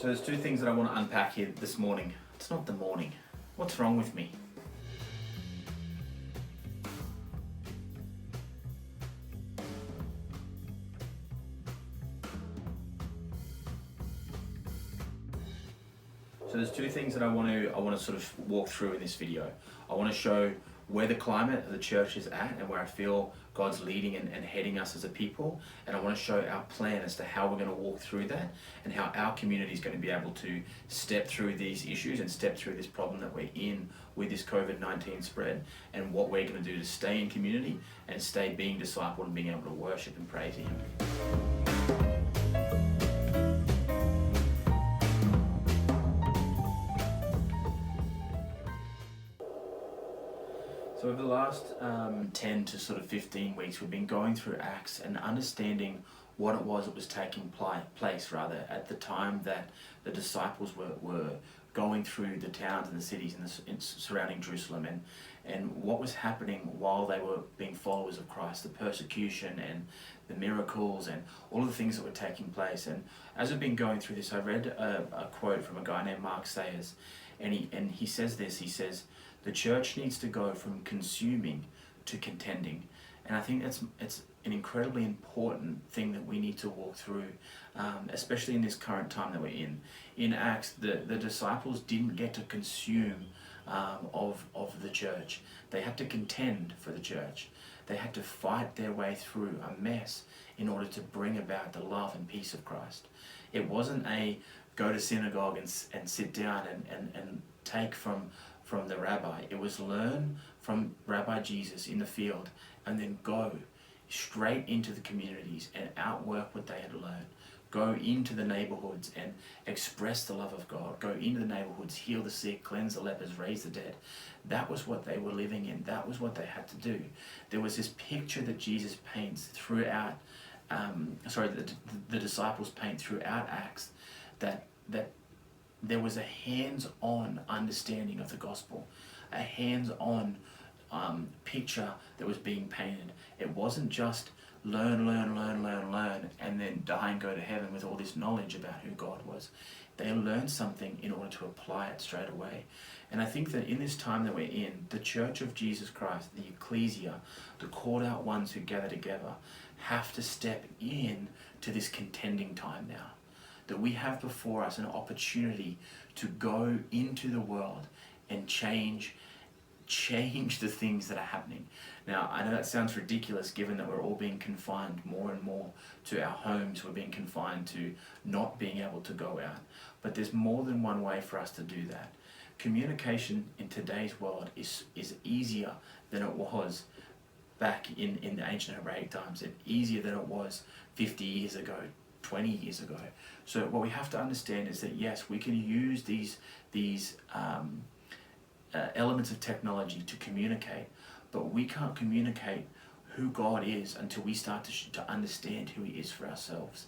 So there's two things that I want to unpack here this morning. It's not the morning. What's wrong with me? So there's two things that I want to sort of walk through in this video. I want to show where the climate of the church is at and where I feel God's leading and heading us as a people. And I want to show our plan as to how we're going to walk through that and how our community is going to be able to step through these issues and step through this problem that we're in with this COVID-19 spread, and what we're going to do to stay in community and stay being discipled and being able to worship and praise Him. So over the last 10 to sort of 15 weeks, we've been going through Acts and understanding what it was that was taking place at the time that the disciples were going through the towns and the cities in surrounding Jerusalem, and what was happening while they were being followers of Christ, the persecution and the miracles and all of the things that were taking place. And as I've been going through this, I read a quote from a guy named Mark Sayers, and he says this. He says, "The church needs to go from consuming to contending." And I think it's an incredibly important thing that we need to walk through, especially in this current time that we're in. In Acts, the disciples didn't get to consume of the church. They had to contend for the church. They had to fight their way through a mess in order to bring about the love and peace of Christ. It wasn't a go to synagogue and sit down and take from the rabbi. It was learn from Rabbi Jesus in the field and then go straight into the communities and outwork what they had learned. Go into the neighborhoods and express the love of God. Go into the neighborhoods, heal the sick, cleanse the lepers, raise the dead. That was what they were living in. That was what they had to do. There was this picture that Jesus paints throughout, the disciples paint throughout Acts, that there was a hands-on understanding of the gospel, a hands-on picture that was being painted. It wasn't just learn, and then die and go to heaven with all this knowledge about who God was. They learned something in order to apply it straight away. And I think that in this time that we're in, the Church of Jesus Christ, the ecclesia, the called out ones who gather together, have to step in to this contending time now. That we have before us an opportunity to go into the world and change the things that are happening. Now, I know that sounds ridiculous given that we're all being confined more and more to our homes. We're being confined to not being able to go out. But there's more than one way for us to do that. Communication in today's world is easier than it was back in the ancient Hebraic times. It's easier than it was 50 years ago, 20 years ago. So what we have to understand is that yes, we can use these elements of technology to communicate, but we can't communicate who God is until we start to understand who He is for ourselves.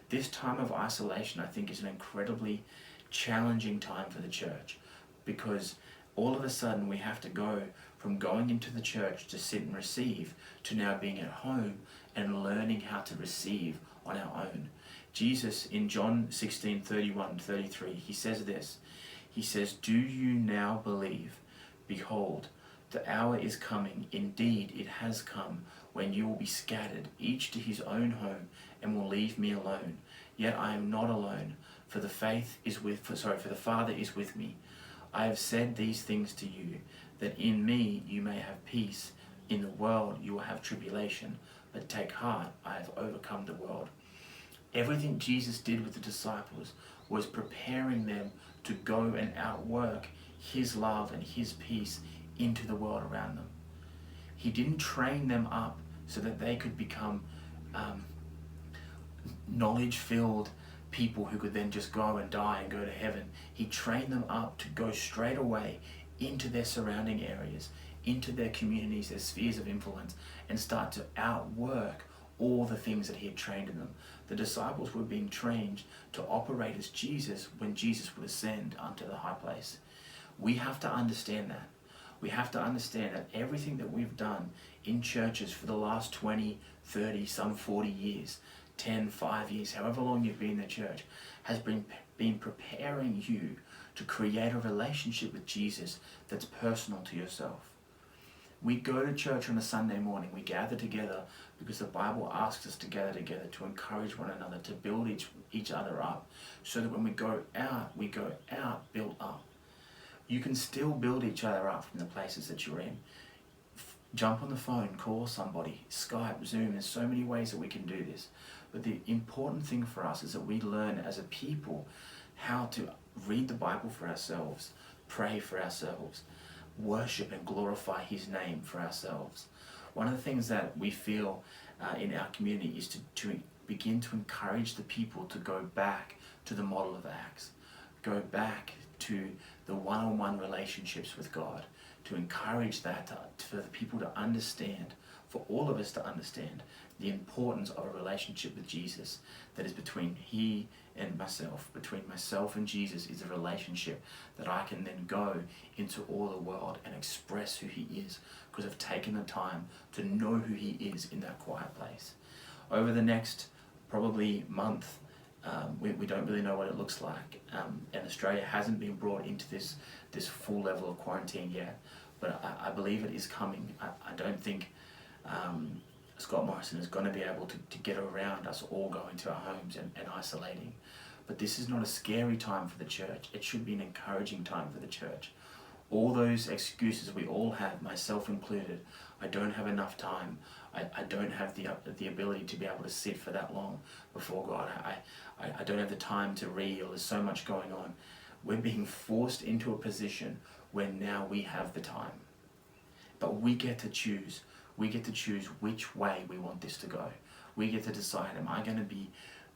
This time of isolation, I think, is an incredibly challenging time for the church, because all of a sudden we have to go from going into the church to sit and receive to now being at home and learning how to receive on our own. Jesus in John 16:31-33, He says this. He says, "Do you now believe? Behold, the hour is coming, indeed it has come, when you will be scattered, each to his own home, and will leave me alone. Yet I am not alone, for the Father is with me. I have said these things to you, that in me you may have peace. In the world you will have tribulation, but take heart, I have overcome the world." Everything Jesus did with the disciples was preparing them to go and outwork His love and His peace into the world around them. He didn't train them up so that they could become knowledge-filled people who could then just go and die and go to heaven. He trained them up to go straight away into their surrounding areas, into their communities, their spheres of influence, and start to outwork all the things that He had trained in them. The disciples were being trained to operate as Jesus when Jesus would ascend unto the high place. We have to understand that. We have to understand that everything that we've done in churches for the last 20, 30, some 40 years 10, 5 years, however long you've been in the church, has been preparing you to create a relationship with Jesus that's personal to yourself. We go to church on a Sunday morning, we gather together because the Bible asks us to gather together to encourage one another, to build each other up, so that when we go out built up. You can still build each other up from the places that you're in. Jump on the phone, call somebody, Skype, Zoom, there's so many ways that we can do this. But the important thing for us is that we learn as a people how to read the Bible for ourselves, pray for ourselves, worship and glorify His name for ourselves. One of the things that we feel in our community is to begin to encourage the people to go back to the model of Acts, go back to the one-on-one relationships with God, to encourage that, for the people to understand, for all of us to understand the importance of a relationship with Jesus that is between He and myself, between myself and Jesus is a relationship that I can then go into all the world and express who He is, because I've taken the time to know who He is in that quiet place. Over the next probably month, we don't really know what it looks like, and Australia hasn't been brought into this full level of quarantine yet, but I believe it is coming. I don't think Scott Morrison is going to be able to get around us all going to our homes and isolating. But this is not a scary time for the church. It should be an encouraging time for the church. All those excuses we all have, myself included, I don't have enough time, I don't have the ability to be able to sit for that long before God, I don't have the time to read, or there's so much going on. We're being forced into a position where now we have the time. But we get to choose. We get to choose which way we want this to go. We get to decide, am I going to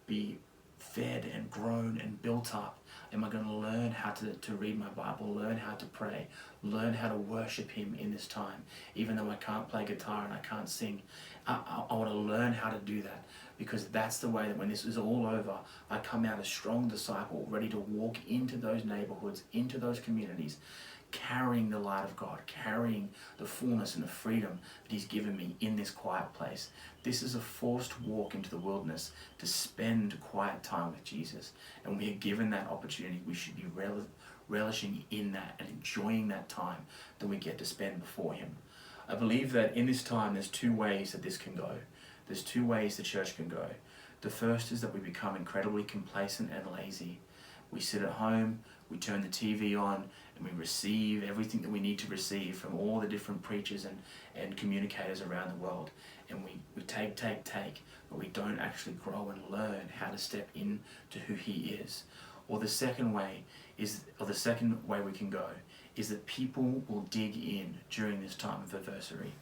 be fed and grown and built up? Am I going to learn how to read my Bible, learn how to pray, learn how to worship Him in this time? Even though I can't play guitar and I can't sing, I want to learn how to do that, because that's the way that when this is all over, I come out a strong disciple, ready to walk into those neighborhoods, into those communities, carrying the light of God, carrying the fullness and the freedom that He's given me in this quiet place. This is a forced walk into the wilderness to spend quiet time with Jesus. And we are given that opportunity. We should be relishing in that and enjoying that time that we get to spend before Him. I believe that in this time, there's two ways that this can go. There's two ways the church can go. The first is that we become incredibly complacent and lazy. We sit at home, we turn the TV on, and we receive everything that we need to receive from all the different preachers and communicators around the world. And we take, but we don't actually grow and learn how to step into who He is. Or the second way we can go is that people will dig in during this time of adversity.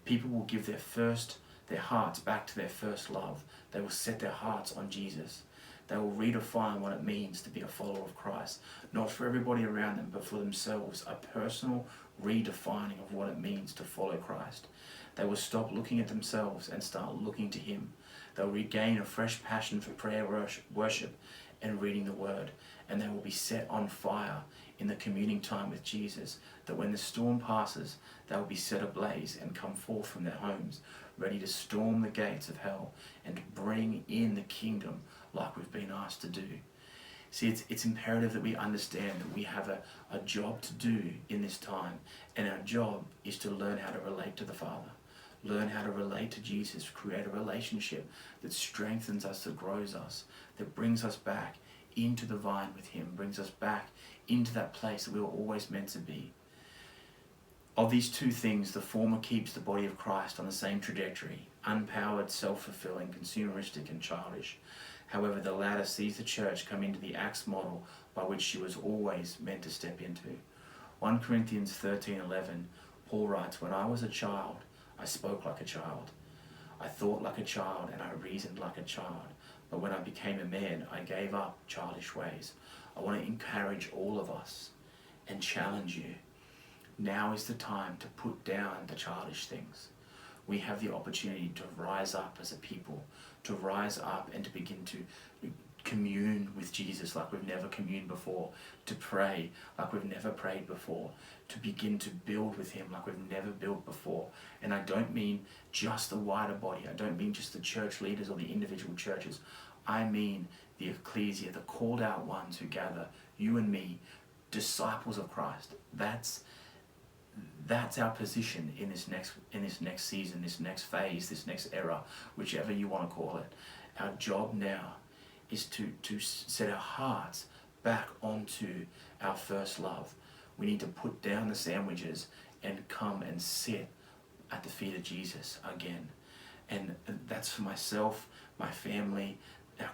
People will give their hearts back to their first love. They will set their hearts on Jesus. They will redefine what it means to be a follower of Christ, not for everybody around them, but for themselves, a personal redefining of what it means to follow Christ. They will stop looking at themselves and start looking to Him. They'll regain a fresh passion for prayer, worship, and reading the Word, and they will be set on fire in the communing time with Jesus, that when the storm passes, they will be set ablaze and come forth from their homes, ready to storm the gates of hell and to bring in the kingdom like we've been asked to do. See, it's imperative that we understand that we have a job to do in this time, and our job is to learn how to relate to the Father, learn how to relate to Jesus, create a relationship that strengthens us, that grows us, that brings us back into the vine with Him, brings us back into that place that we were always meant to be. Of these two things, the former keeps the body of Christ on the same trajectory, unpowered, self-fulfilling, consumeristic and childish. However, the latter sees the church come into the Acts model by which she was always meant to step into. 1 Corinthians 13:11, Paul writes, "When I was a child, I spoke like a child. I thought like a child and I reasoned like a child. But when I became a man, I gave up childish ways." I want to encourage all of us and challenge you. Now is the time to put down the childish things. We have the opportunity to rise up as a people, to rise up and to begin to commune with Jesus like we've never communed before, to pray like we've never prayed before, to begin to build with him like we've never built before. And I don't mean just the wider body, I don't mean just the church leaders or the individual churches, I mean the ecclesia, the called out ones who gather, you and me, disciples of Christ. That's our position in this next season, this next phase, this next era, whichever you want to call it. Our job now is to set our hearts back onto our first love. We need to put down the sandwiches and come and sit at the feet of Jesus again. And that's for myself, my family, our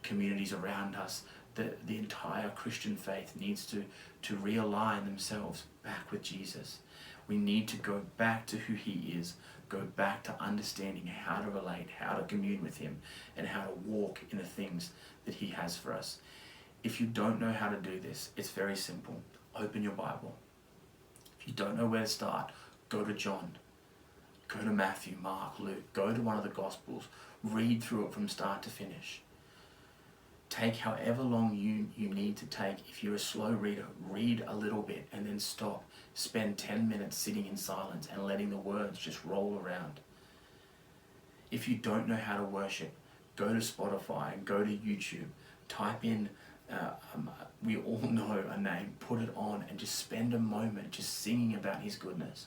communities around us. The entire Christian faith needs to realign themselves back with Jesus. We need to go back to who he is, go back to understanding how to relate, how to commune with him, and how to walk in the things that he has for us. If you don't know how to do this, it's very simple. Open your Bible. If you don't know where to start, go to John, go to Matthew, Mark, Luke, go to one of the Gospels, read through it from start to finish. Take however long you need to take. If you're a slow reader, read a little bit and then stop. Spend 10 minutes sitting in silence and letting the words just roll around. If you don't know how to worship, go to Spotify, go to YouTube, type in, we all know a name, put it on and just spend a moment just singing about his goodness.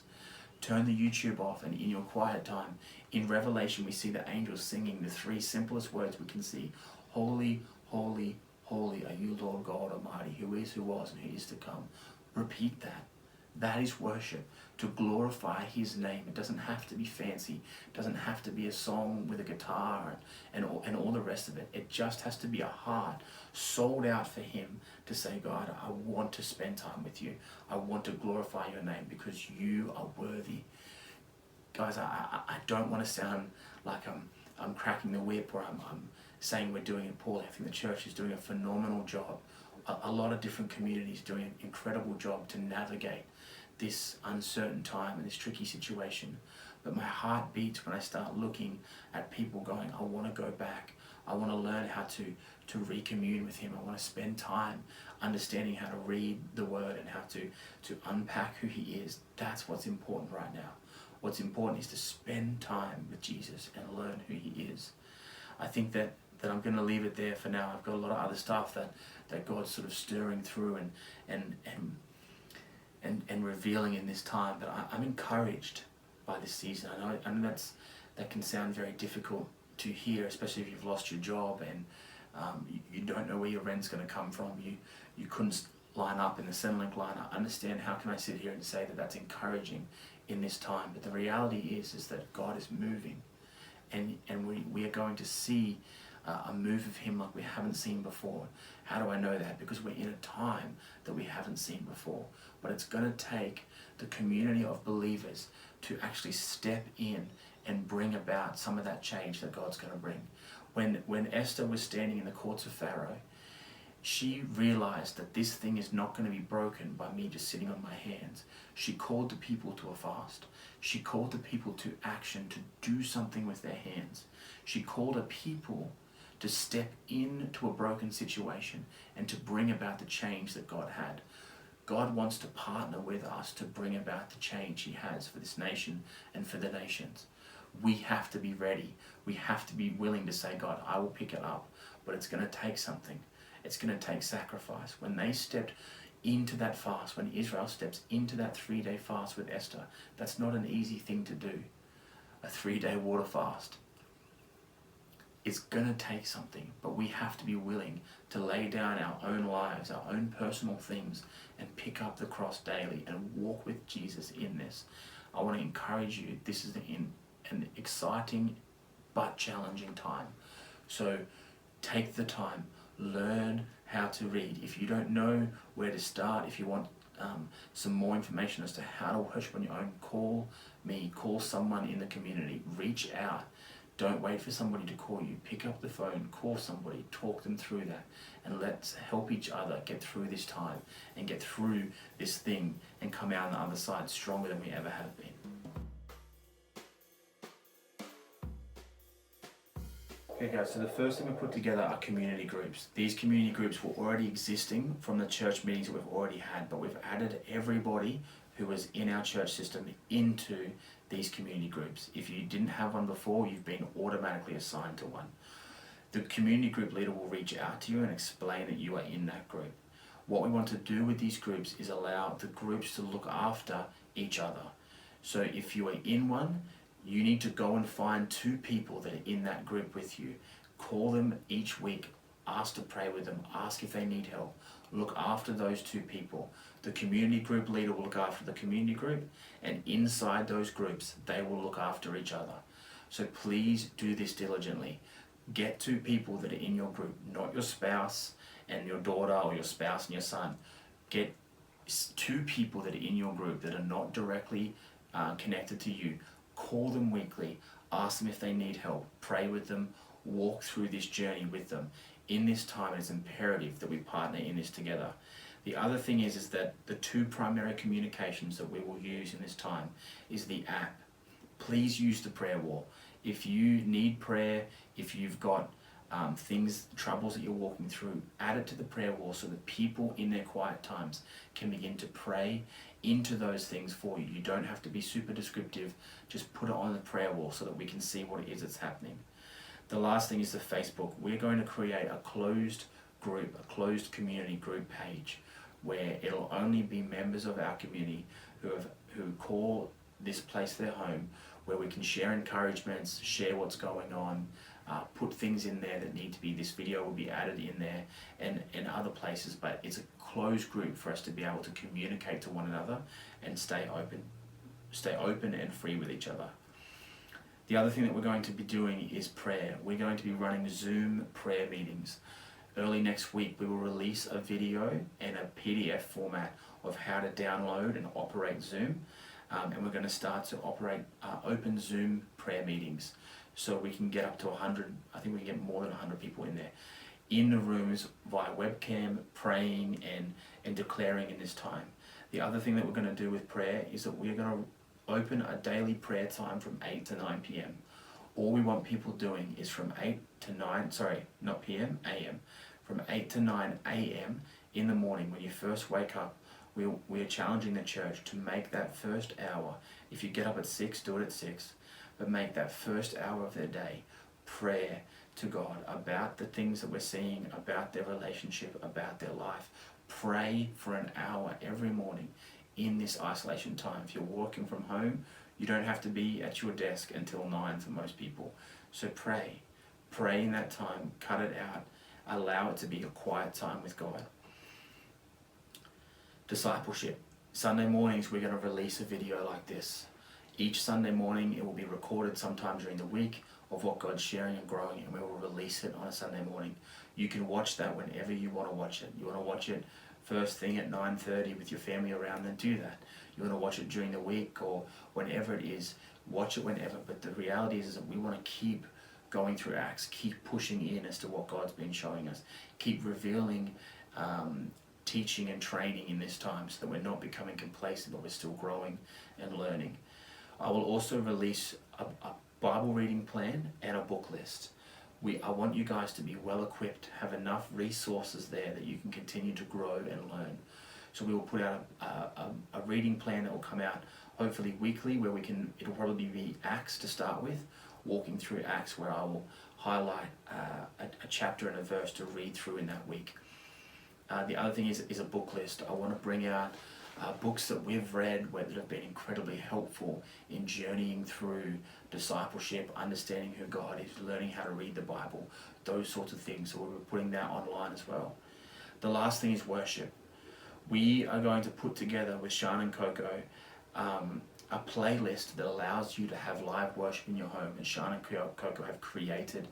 Turn the YouTube off, and in your quiet time, in Revelation we see the angels singing the three simplest words we can see. Holy, holy, holy are you, Lord God Almighty, who is, who was, and who is to come. Repeat that. That is worship, to glorify his name. It doesn't have to be fancy. It doesn't have to be a song with a guitar and all the rest of it. It just has to be a heart sold out for him to say, God, I want to spend time with you. I want to glorify your name because you are worthy. Guys, I don't want to sound like I'm cracking the whip or I'm saying we're doing it poorly. I think the church is doing a phenomenal job. A lot of different communities doing an incredible job to navigate this uncertain time and this tricky situation. But my heart beats when I start looking at people going, I want to go back. I want to learn how to recommune with him. I want to spend time understanding how to read the word and how to unpack who he is. That's what's important right now. What's important is to spend time with Jesus and learn who he is. I think that I'm going to leave it there for now. I've got a lot of other stuff that God's sort of stirring through and revealing in this time. But I'm encouraged by this season. I know that can sound very difficult to hear, especially if you've lost your job and you don't know where your rent's going to come from. You couldn't line up in the Centrelink line. I understand. How can I sit here and say that that's encouraging in this time? But the reality is that God is moving, and we are going to see a move of him like we haven't seen before. How do I know that? Because we're in a time that we haven't seen before. But it's going to take the community of believers to actually step in and bring about some of that change that God's going to bring. When Esther was standing in the courts of Pharaoh, she realized that this thing is not going to be broken by me just sitting on my hands. She called the people to a fast. She called the people to action, to do something with their hands. She called a people to step into a broken situation and to bring about the change that God had. God wants to partner with us to bring about the change he has for this nation and for the nations. We have to be ready. We have to be willing to say, God, I will pick it up, but it's going to take something. It's going to take sacrifice. When they stepped into that fast, when Israel steps into that 3-day fast with Esther, that's not an easy thing to do. A 3-day water fast. It's going to take something, but we have to be willing to lay down our own lives, our own personal things, and pick up the cross daily and walk with Jesus in this. I want to encourage you, this is an exciting but challenging time. So take the time, learn how to read. If you don't know where to start, if you want some more information as to how to worship on your own, call me, call someone in the community, reach out. Don't wait for somebody to call you. Pick up the phone, call somebody, talk them through that, and let's help each other get through this time and get through this thing and come out on the other side stronger than we ever have been. Okay, so the first thing we put together are community groups. These community groups were already existing from the church meetings that we've already had, but we've added everybody who was in our church system into these community groups. If you didn't have one before, you've been automatically assigned to one. The community group leader will reach out to you and explain that you are in that group. What we want to do with these groups is allow the groups to look after each other. So if you are in one, you need to go and find 2 people that are in that group with you. Call them each week, ask to pray with them, ask if they need help. Look after those 2 people. The community group leader will look after the community group, and inside those groups, they will look after each other. So please do this diligently. Get 2 people that are in your group, not your spouse and your daughter or your spouse and your son. Get 2 people that are in your group that are not directly connected to you. Call them weekly, ask them if they need help, pray with them, walk through this journey with them. In this time, it's imperative that we partner in this together. The other thing is that the 2 primary communications that we will use in this time is the app. Please use the prayer wall. If you need prayer, if you've got troubles that you're walking through, add it to the prayer wall so that people in their quiet times can begin to pray into those things for you. You don't have to be super descriptive, just put it on the prayer wall so that we can see what it is that's happening. The last thing is the Facebook. We're going to create a closed group, a closed community group page where it'll only be members of our community who call this place their home, where we can share encouragements, share what's going on, put things in there that need to be, this video will be added in there and other places, but it's a closed group for us to be able to communicate to one another and stay open and free with each other. The other thing that we're going to be doing is prayer. We're going to be running Zoom prayer meetings. Early next week, we will release a video and a PDF format of how to download and operate Zoom. And we're going to start to operate open Zoom prayer meetings. So we can get up to 100, I think we can get more than 100 people in there, in the rooms via webcam, praying and declaring in this time. The other thing that we're going to do with prayer is that we're going to open a daily prayer time from 8 to 9 p.m. All we want people doing is from 8 to 9, sorry, not p.m., a.m. From 8 to 9 a.m. in the morning when you first wake up, we are challenging the church to make that first hour. If you get up at 6, do it at 6. But make that first hour of their day prayer to God about the things that we're seeing, about their relationship, about their life. Pray for an hour every morning in this isolation time. If you're working from home, you don't have to be at your desk until 9 for most people. So pray. Pray in that time. Cut it out. Allow it to be a quiet time with God. Discipleship. Sunday mornings we're going to release a video like this. Each Sunday morning it will be recorded sometime during the week of what God's sharing and growing, and we will release it on a Sunday morning. You can watch that whenever you want to watch it. You want to watch it first thing at 9:30 with your family around, then do that. You want to watch it during the week or whenever it is, watch it whenever. But the reality is that we want to keep going through Acts, keep pushing in as to what God's been showing us, keep revealing teaching and training in this time so that we're not becoming complacent, but we're still growing and learning. I will also release a Bible reading plan and a book list. I want you guys to be well equipped, have enough resources there that you can continue to grow and learn. So we will put out a reading plan that will come out hopefully weekly, where it'll probably be Acts to start with, walking through Acts, where I will highlight a chapter and a verse to read through in that week. The other thing is a book list. I want to bring out books that we've read that have been incredibly helpful in journeying through discipleship, understanding who God is, learning how to read the Bible, those sorts of things. So we're putting that online as well. The last thing is worship. We are going to put together with Sean and Coco a playlist that allows you to have live worship in your home. And Sean and Coco have created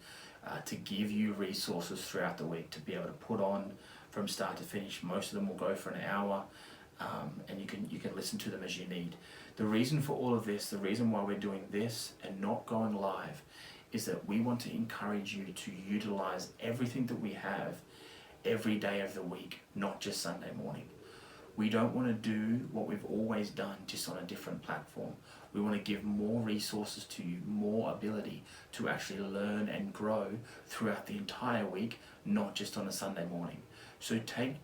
to give you resources throughout the week to be able to put on from start to finish. Most of them will go for an hour, and you can listen to them as you need. The reason for all of this, the reason why we're doing this and not going live, is that we want to encourage you to utilize everything that we have every day of the week, not just Sunday morning. We don't want to do what we've always done just on a different platform. We want to give more resources to you, more ability to actually learn and grow throughout the entire week, not just on a Sunday morning. So take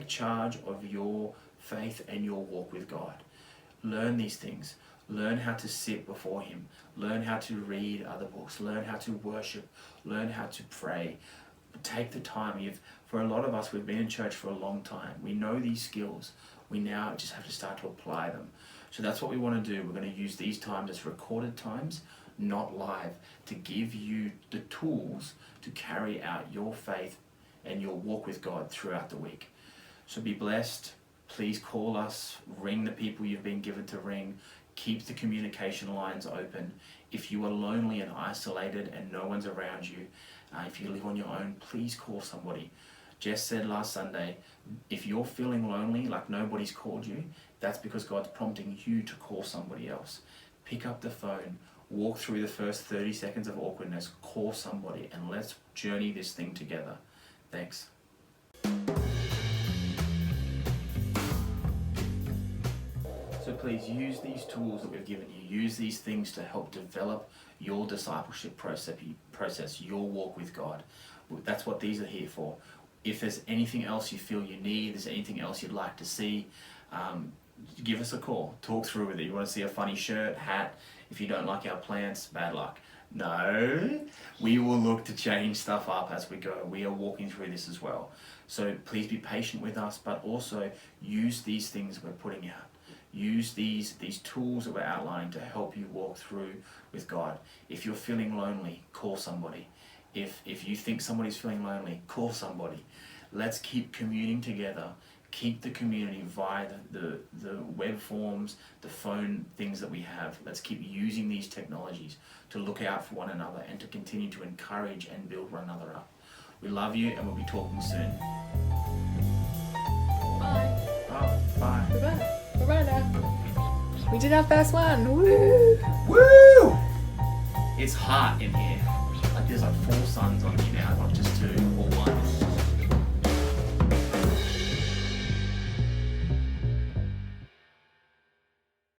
charge of your faith and your walk with God. Learn these things. Learn how to sit before Him. Learn how to read other books. Learn how to worship. Learn how to pray. Take the time. For a lot of us, we've been in church for a long time. We know these skills. We now just have to start to apply them. So that's what we want to do. We're going to use these times as recorded times, not live, to give you the tools to carry out your faith and your walk with God throughout the week. So be blessed. Please call us. Ring the people you've been given to ring. Keep the communication lines open. If you are lonely and isolated and no one's around you, if you live on your own, please call somebody. Jess said last Sunday, if you're feeling lonely, like nobody's called you, that's because God's prompting you to call somebody else. Pick up the phone, walk through the first 30 seconds of awkwardness, call somebody, and let's journey this thing together. Thanks. So please use these tools that we've given you. Use these things to help develop your discipleship process, your walk with God. That's what these are here for. If there's anything else you feel you need, there's anything else you'd like to see, give us a call. Talk through with it. You want to see a funny shirt, hat? If you don't like our plants, bad luck. No, we will look to change stuff up as we go. We are walking through this as well. So please be patient with us, but also use these things we're putting out. Use these tools that we're outlining to help you walk through with God. If you're feeling lonely, call somebody. If you think somebody's feeling lonely, call somebody. Let's keep communing together. Keep the community via the web forms, the phone things that we have. Let's keep using these technologies to look out for one another and to continue to encourage and build one another up. We love you and we'll be talking soon. Bye. Oh, bye. Bye-bye. Bye-bye now. We did our first one. Woo! Woo! It's hot in here. Like there's like 4 suns on you.